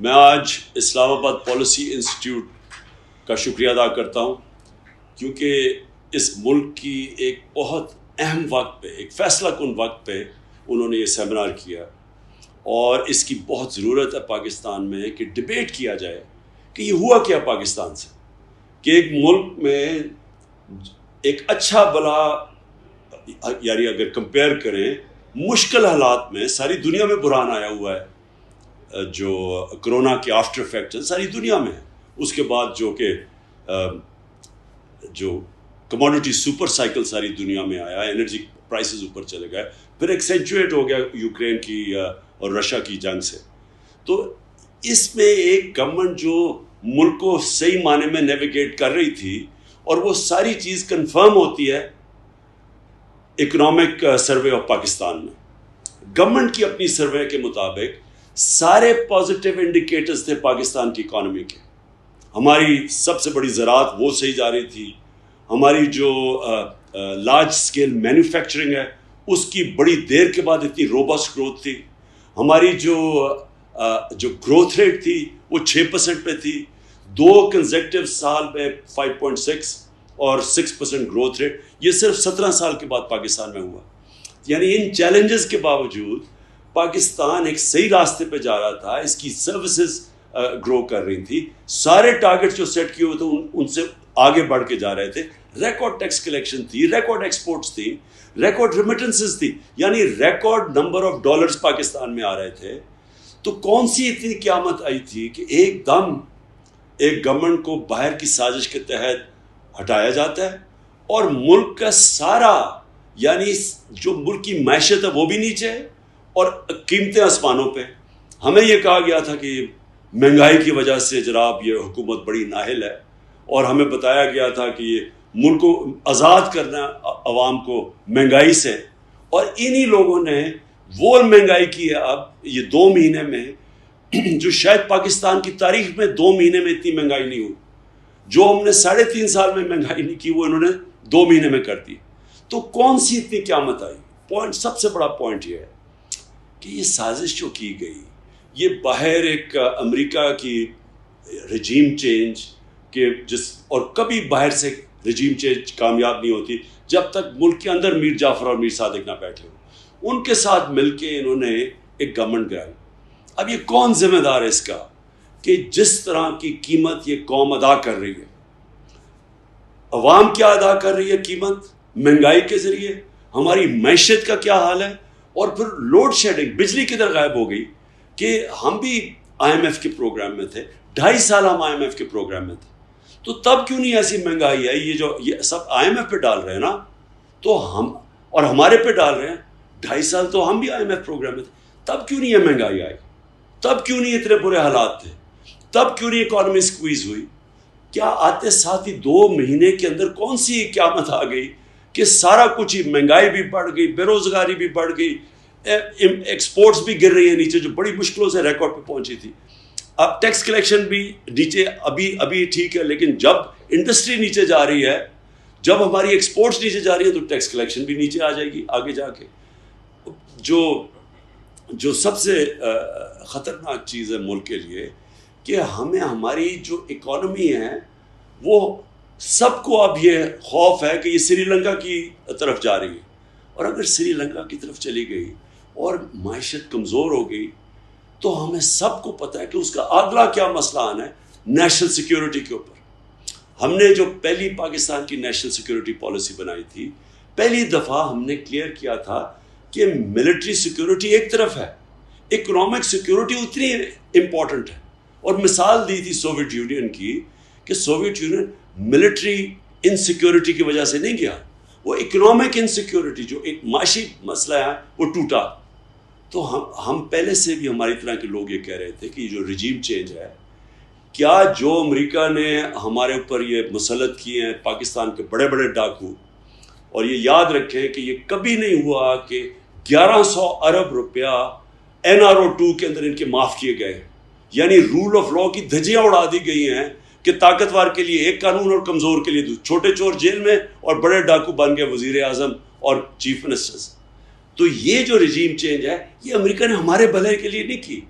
میں آج اسلام آباد پالیسی انسٹیٹیوٹ کا شکریہ ادا کرتا ہوں کیونکہ اس ملک کی ایک بہت اہم وقت پہ، ایک فیصلہ کن وقت پہ انہوں نے یہ سیمینار کیا اور اس کی بہت ضرورت ہے پاکستان میں کہ ڈبیٹ کیا جائے کہ یہ ہوا کیا پاکستان سے، کہ ایک ملک میں ایک اچھا بلا، یعنی اگر کمپیئر کریں مشکل حالات میں ساری دنیا میں بحران آیا ہوا ہے، جو کرونا کے آفٹر افیکٹ ساری دنیا میں ہے، اس کے بعد جو کموڈٹی سپر سائیکل ساری دنیا میں آیا، انرجی پرائسز اوپر چلے گئے، پھر ایکسینچویٹ ہو گیا یوکرین کی اور رشیا کی جنگ سے۔ تو اس میں ایک گورنمنٹ جو ملک کو صحیح معنی میں نیویگیٹ کر رہی تھی، اور وہ ساری چیز کنفرم ہوتی ہے اکنامک سروے آف پاکستان میں۔ گورنمنٹ کی اپنی سروے کے مطابق سارے پازیٹیو انڈیکیٹرز تھے پاکستان کی اکانومی کے۔ ہماری سب سے بڑی زراعت وہ صحیح جا رہی تھی، ہماری جو لارج اسکیل مینوفیکچرنگ ہے اس کی بڑی دیر کے بعد اتنی روبسٹ گروتھ تھی، ہماری جو گروتھ ریٹ تھی وہ 6% پہ تھی، 2 کنزیکٹیو سال میں 5.6 اور 6% گروتھ ریٹ، یہ صرف 17 سال کے بعد پاکستان میں ہوا۔ یعنی ان چیلنجز کے باوجود پاکستان ایک صحیح راستے پہ جا رہا تھا، اس کی سروسز گرو کر رہی تھی، سارے ٹارگٹ جو سیٹ کیے ہوئے تھے ان سے آگے بڑھ کے جا رہے تھے، ریکارڈ ٹیکس کلیکشن تھی، ریکارڈ ایکسپورٹس تھی، ریکارڈ ریمیٹنسز تھی، یعنی record number of dollars Pakistan میں آ رہے تھے۔ تو کون سی اتنی قیامت آئی تھی کہ ایک دم ایک گورنمنٹ کو باہر کی سازش کے تحت ہٹایا جاتا ہے اور ملک کا سارا، یعنی جو ملک کی معیشت ہے وہ بھی نیچے ہے اور قیمتیں آسمانوں پہ۔ ہمیں یہ کہا گیا تھا کہ مہنگائی کی وجہ سے جناب یہ حکومت بڑی نااہل ہے، اور ہمیں بتایا گیا تھا کہ یہ ملک کو آزاد کرنا عوام کو مہنگائی سے، اور انہی لوگوں نے وہ مہنگائی کی ہے اب یہ 2 مہینے میں، جو شاید پاکستان کی تاریخ میں 2 مہینے میں اتنی مہنگائی نہیں ہوئی، جو ہم نے 3.5 سال میں مہنگائی نہیں کی وہ انہوں نے 2 مہینے میں کر دی۔ تو کون سی اتنی قیامت آئی؟ پوائنٹ، سب سے بڑا پوائنٹ یہ ہے کہ یہ سازش جو کی گئی، یہ باہر ایک امریکہ کی رجیم چینج کے اور کبھی باہر سے رجیم چینج کامیاب نہیں ہوتی جب تک ملک کے اندر میر جعفر اور میر صادق نہ بیٹھے ہو، ان کے ساتھ مل کے انہوں نے ایک گورنمنٹ گرائی۔ اب یہ کون ذمہ دار ہے اس کا کہ جس طرح کی قیمت یہ قوم ادا کر رہی ہے، عوام کیا ادا کر رہی ہے قیمت مہنگائی کے ذریعے، ہماری معیشت کا کیا حال ہے، اور پھر لوڈ شیڈنگ، بجلی کدھر غائب ہو گئی کہ ہم بھی آئی ایم ایف کے پروگرام میں تھے، 2.5 سال ہم آئی ایم ایف کے پروگرام میں تھے، تو تب کیوں نہیں ایسی مہنگائی ہے؟ یہ سب آئی ایم ایف پہ ڈال رہے ہیں نا، تو ہم اور ہمارے پہ ڈال رہے ہیں، 2.5 سال تو ہم بھی آئی ایم ایف پروگرام میں تھے، تب کیوں نہیں یہ مہنگائی آئی؟ تب کیوں نہیں اتنے برے حالات تھے؟ تب کیوں نہیں اکانومی سکویز ہوئی؟ کیا آتے ساتھ ہی 2 مہینے کے اندر کون سی قیامت آ گئی کہ سارا کچھ ہی، مہنگائی بھی بڑھ گئی، بے روزگاری بھی بڑھ گئی، ایکسپورٹس بھی گر رہی ہیں نیچے، جو بڑی مشکلوں سے ریکارڈ پہ پہنچی تھی۔ اب ٹیکس کلیکشن بھی نیچے، ابھی ٹھیک ہے، لیکن جب انڈسٹری نیچے جا رہی ہے، جب ہماری ایکسپورٹس نیچے جا رہی ہیں، تو ٹیکس کلیکشن بھی نیچے آ جائے گی آگے جا کے۔ جو سب سے خطرناک چیز ہے ملک کے لیے کہ ہمیں ہماری جو اکانومی ہے وہ سب کو اب یہ خوف ہے کہ یہ سری لنکا کی طرف جا رہی ہے، اور اگر سری لنکا کی طرف چلی گئی اور معیشت کمزور ہو گئی تو ہمیں سب کو پتہ ہے کہ اس کا اگلا کیا مسئلہ آنا ہے، نیشنل سیکیورٹی کے اوپر۔ ہم نے جو پہلی پاکستان کی نیشنل سیکیورٹی پالیسی بنائی تھی، پہلی دفعہ ہم نے کلیئر کیا تھا کہ ملٹری سیکیورٹی ایک طرف ہے، اکنامک سیکیورٹی اتنی امپورٹنٹ ہے، اور مثال دی تھی سوویت یونین کی کہ سوویت یونین ملٹری انسیکیورٹی کی وجہ سے نہیں گیا، وہ اکنامک انسیکیورٹی، جو ایک معاشی مسئلہ ہے، وہ ٹوٹا۔ تو ہم پہلے سے بھی ہماری طرح کے لوگ یہ کہہ رہے تھے کہ جو رجیم چینج ہے، کیا جو امریکہ نے ہمارے اوپر یہ مسلط کیے ہیں پاکستان کے بڑے بڑے ڈاکو، اور یہ یاد رکھیں کہ یہ کبھی نہیں ہوا کہ 1100 ارب روپیہ NRO2 کے اندر ان کے معاف کیے گئے، یعنی رول آف لا کی دھجیاں اڑا دی گئی ہیں کہ طاقتور کے لیے ایک قانون اور کمزور کے لیے چھوٹے چور جیل میں اور بڑے ڈاکو بن گئے وزیر اعظم اور چیف منسٹرز۔ تو یہ جو رجیم چینج ہے، یہ امریکہ نے ہمارے بھلے کے لیے نہیں کی،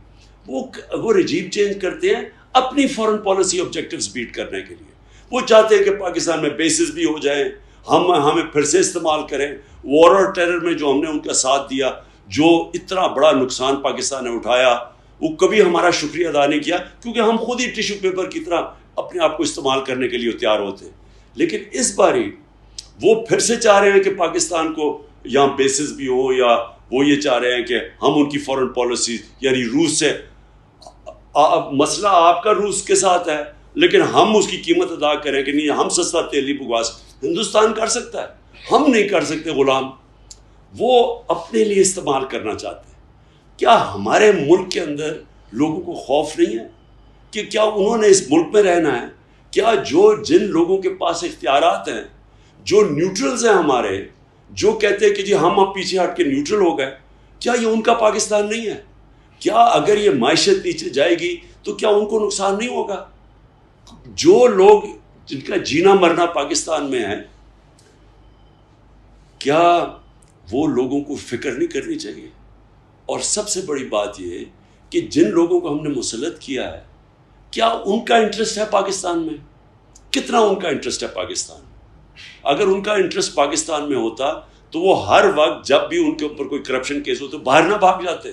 وہ رجیم چینج کرتے ہیں اپنی فورن پالیسی آبجیکٹیوز بیٹ کرنے کے لیے. وہ چاہتے ہیں کہ پاکستان میں بیسز بھی ہو جائیں, ہمیں پھر سے استعمال کریں. وار اور ٹیرر میں جو ہم نے ان کا ساتھ دیا, جو اتنا بڑا نقصان پاکستان نے اٹھایا, وہ کبھی ہمارا شکریہ ادا نہیں کیا, کیونکہ ہم خود ہی ٹیشو پیپر کی طرح اپنے آپ کو استعمال کرنے کے لیے تیار ہوتے ہیں. لیکن اس باری وہ پھر سے چاہ رہے ہیں کہ پاکستان کو یہاں بیسز بھی ہو, یا وہ یہ چاہ رہے ہیں کہ ہم ان کی فورن پالیسی, یعنی روس سے, مسئلہ آپ کا روس کے ساتھ ہے لیکن ہم اس کی قیمت ادا کریں کہ نہیں ہم سستا تیل نہیں بکوا سکتے. ہندوستان کر سکتا ہے, ہم نہیں کر سکتے غلام. وہ اپنے لیے استعمال کرنا چاہتے ہیں. کیا ہمارے ملک کے اندر لوگوں کو خوف نہیں ہے کہ کیا انہوں نے اس ملک میں رہنا ہے؟ کیا جن لوگوں کے پاس اختیارات ہیں, جو نیوٹرلز ہیں ہمارے, جو کہتے ہیں کہ جی ہم اب پیچھے ہٹ کے نیوٹرل ہو گئے, کیا یہ ان کا پاکستان نہیں ہے؟ کیا اگر یہ معیشت نیچے جائے گی تو کیا ان کو نقصان نہیں ہوگا؟ جو لوگ جن کا جینا مرنا پاکستان میں ہے, کیا وہ لوگوں کو فکر نہیں کرنی چاہیے؟ اور سب سے بڑی بات یہ ہے کہ جن لوگوں کو ہم نے مسلط کیا ہے, کیا ان کا انٹرسٹ ہے پاکستان میں؟ کتنا ان کا انٹرسٹ ہے پاکستان میں؟ اگر ان کا انٹرسٹ پاکستان میں ہوتا تو وہ ہر وقت جب بھی ان کے اوپر کوئی کرپشن کیس ہو تو باہر نہ بھاگ جاتے.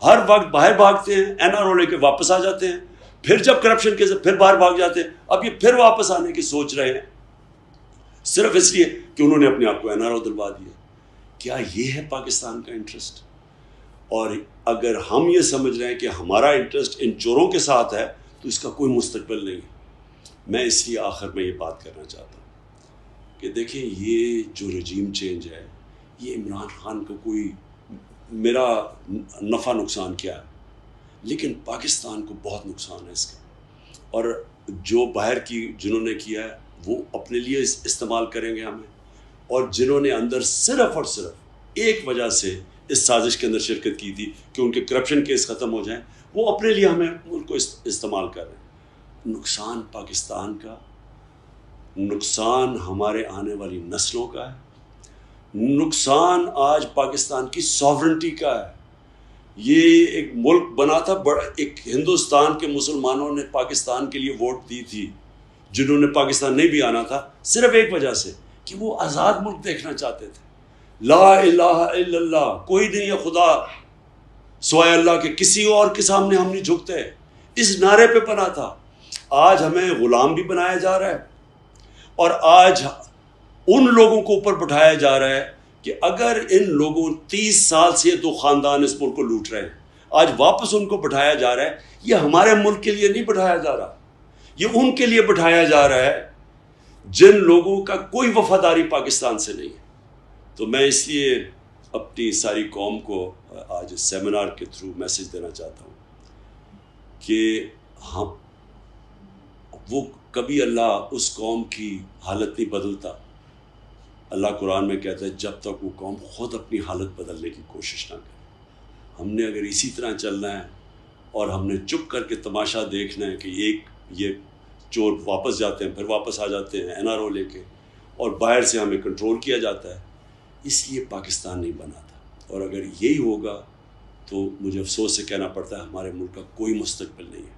ہر وقت باہر بھاگتے ہیں, NRO لے کے واپس آ جاتے ہیں, پھر جب کرپشن کیس پھر باہر بھاگ جاتے ہیں. اب یہ پھر واپس آنے کی سوچ رہے ہیں صرف اس لیے کہ انہوں نے اپنے آپ کو NRO دلوا دیا. کیا یہ ہے پاکستان کا انٹرسٹ؟ اور اگر ہم یہ سمجھ رہے ہیں کہ ہمارا انٹرسٹ ان چوروں کے ساتھ ہے تو اس کا کوئی مستقبل نہیں ہے. میں اس لیے آخر میں یہ بات کرنا چاہتا ہوں کہ دیکھیں, یہ جو رجیم چینج ہے, یہ عمران خان کو کوئی میرا نفع نقصان کیا ہے, لیکن پاکستان کو بہت نقصان ہے اس کا. اور جو باہر کی جنہوں نے کیا ہے وہ اپنے لیے استعمال کریں گے ہمیں, اور جنہوں نے اندر صرف اور صرف ایک وجہ سے اس سازش کے اندر شرکت کی تھی کہ ان کے کرپشن کیس ختم ہو جائیں, وہ اپنے لیے ہمیں ملک کو استعمال کر رہے ہیں. نقصان پاکستان کا, نقصان ہمارے آنے والی نسلوں کا ہے, نقصان آج پاکستان کی ساورنٹی کا ہے. یہ ایک ملک بنا تھا, ایک ہندوستان کے مسلمانوں نے پاکستان کے لیے ووٹ دی تھی, جنہوں نے پاکستان نہیں بھی آنا تھا, صرف ایک وجہ سے کہ وہ آزاد ملک دیکھنا چاہتے تھے. لا الہ الا اللہ, کوئی نہیں ہے خدا سوائے اللہ کے, کسی اور کے سامنے ہم نہیں جھکتے, اس نعرے پہ بنا تھا. آج ہمیں غلام بھی بنایا جا رہا ہے, اور آج ان لوگوں کو اوپر بٹھایا جا رہا ہے کہ اگر ان لوگوں 30 سال سے تو خاندان اس ملک کو لوٹ رہے ہیں, آج واپس ان کو بٹھایا جا رہا ہے. یہ ہمارے ملک کے لیے نہیں بٹھایا جا رہا, یہ ان کے لیے بٹھایا جا رہا ہے جن لوگوں کا کوئی وفاداری پاکستان سے نہیں ہے. تو میں اس لیے اپنی ساری قوم کو آج اس سیمینار کے تھرو میسج دینا چاہتا ہوں کہ ہم وہ کبھی اللہ اس قوم کی حالت نہیں بدلتا. اللہ قرآن میں کہتا ہے جب تک وہ قوم خود اپنی حالت بدلنے کی کوشش نہ کرے. ہم نے اگر اسی طرح چلنا ہے اور ہم نے چپ کر کے تماشا دیکھنا ہے کہ یہ چور واپس جاتے ہیں, پھر واپس آ جاتے ہیں NRO لے کے, اور باہر سے ہمیں کنٹرول کیا جاتا ہے, اس لیے پاکستان نہیں بنا تھا. اور اگر یہی ہوگا تو مجھے افسوس سے کہنا پڑتا ہے ہمارے ملک کا کوئی مستقبل نہیں ہے.